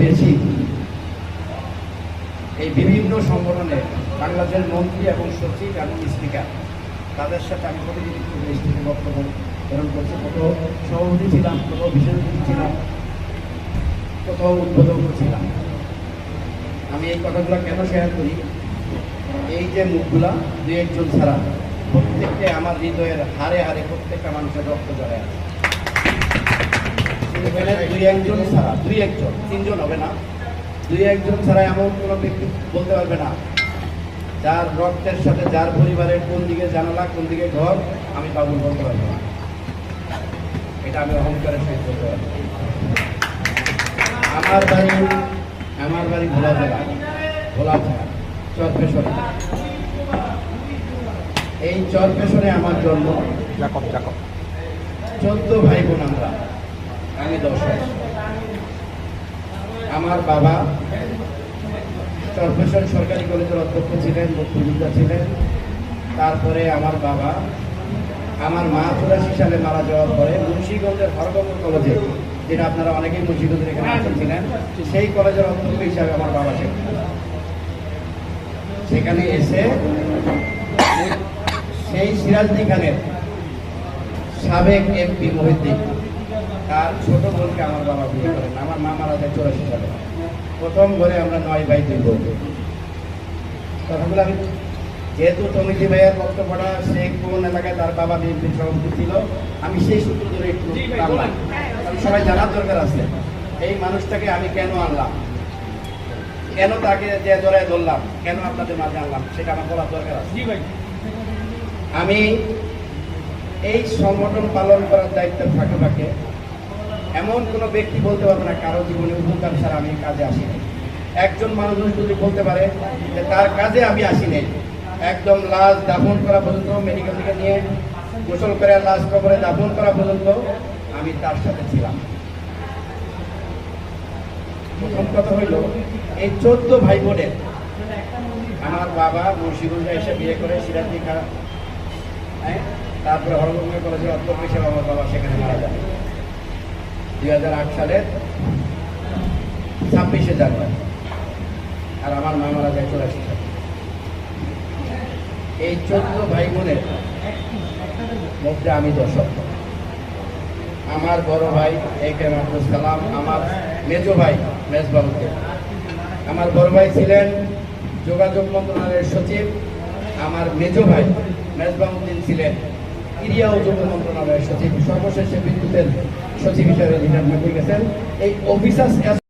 বেশি এই বিভিন্ন সংগঠনে বাংলাদেশের মন্ত্রী এবং সচিব এবং স্পিকার তাদের সাথে আমি প্রতিনিধিত্ব দৃষ্টিতে বক্তব্য প্রেরণ করছি। কোথাও সভাপতি ছিলাম, কোথাও বিশেষ অতিথি ছিলাম, কোথাও উদ্বোধক ছিলাম। আমি এই কথাগুলো কেন শেয়ার করি, এই যে মুখগুলা দুই একজন ছাড়া প্রত্যেককে আমার হৃদয়ের হারে হারে প্রত্যেকটা মানুষের রক্ত জড়ে আছে। দুই একজন ছাড়া, দুই একজন, তিনজন হবে না, দুই একজন ছাড়া এমন কোনো ব্যক্তি বলতে পারবে না যার রক্তের সাথে যার পরিবারের কোন দিকে জানালা কোন দিকে ঘর আমি বাবুল বলতে পারবো না। এটা আমি অহংকারের সহিত বলতে পারবো। আমার বাড়ি ভোলা জেলা, ভোলা জেলা চরপেশরে। এই চরপেশরে আমার জন্ম। 14 ভাই বোন আমরা, আমি 10। আমার বাবা চরপেশর সরকারি কলেজের অধ্যক্ষ ছিলেন, মুক্তিযোদ্ধা ছিলেন। তারপরে আমার বাবা, আমার মা 84 সালে মারা যাওয়ার পরে মুন্সিগঞ্জের হরগঙ্গ কলেজে, যেটা আপনারা অনেকেই মুন্সিগঞ্জের এখানে ছিলেন, সেই কলেজের অধ্যক্ষ হিসাবে আমার বাবা সেখানে এসে সেই সিরাজদি খানের সাবেক এমপি মহিউদ্দিন তার ছোট বোনকে আমার বাবা বিয়ে করেন। আমার মা মারা যায় 84 সালে। প্রথম ঘরে আমরা 9 ভাই 2 বোন। কথাগুলো আমি যেহেতু টমিজি ভাইয়ের বক্তব্যটা সে কোন এলাকায় তার বাবা বিএনপির সভাপতি ছিল, আমি সেই সূত্র ধরে একটু আনলাম। সবাই জানার দরকার আছে এই মানুষটাকে আমি কেন আনলাম, কেন তাকে যে জড়ায় ধরলাম, কেন আপনাদের মাঝে আনলাম, সেটা আমার বলার দরকার আছে। আমি এই সংগঠন পালন করার দায়িত্বের ফাঁকে ফাঁকে এমন কোনো ব্যক্তি বলতে পারবে না কারো জীবনে উপকার ছাড়া আমি কাজে আসিনি। একজন মানুষ যদি বলতে পারে যে তার কাজে আমি আসিনি, একদম লাশ দাফন করা পর্যন্ত, মেডিকেল থেকে নিয়ে গোসল করে লাশ কবরে দাফন করা পর্যন্ত আমি তার সাথে ছিলাম। প্রথম কথা হইল এই 14 ভাই বোনের আমার বাবা মুন্সিগঞ্জে এসে বিয়ে করে সিরাজদি খান, তারপরে হরগঙ্গ কলেজের অধ্যক্ষ হিসেবে আমার বাবা সেখানে মারা যায় 2008 সালের 26শে জানুয়ারি। আর আমার মা মারা যায় 84 সালে। এই 14 ভাই বোনের মধ্যে আমি 10। আমার বড় ভাই একেএম আব্দুল সালাম, আমার মেজো ভাই মেজবাউদ্দিন। আমার বড় ভাই ছিলেন যোগাযোগ মন্ত্রণালয়ের সচিব, আমার মেজো ভাই মেজবাউদ্দিন ছিলেন ক্রীড়া ও যুব মন্ত্রণালয়ের সচিব, সর্বশেষে বিদ্যুতের সচিব হিসেবে রিটায়ারমেন্ট হয়ে গেছেন। এই অফিসার্স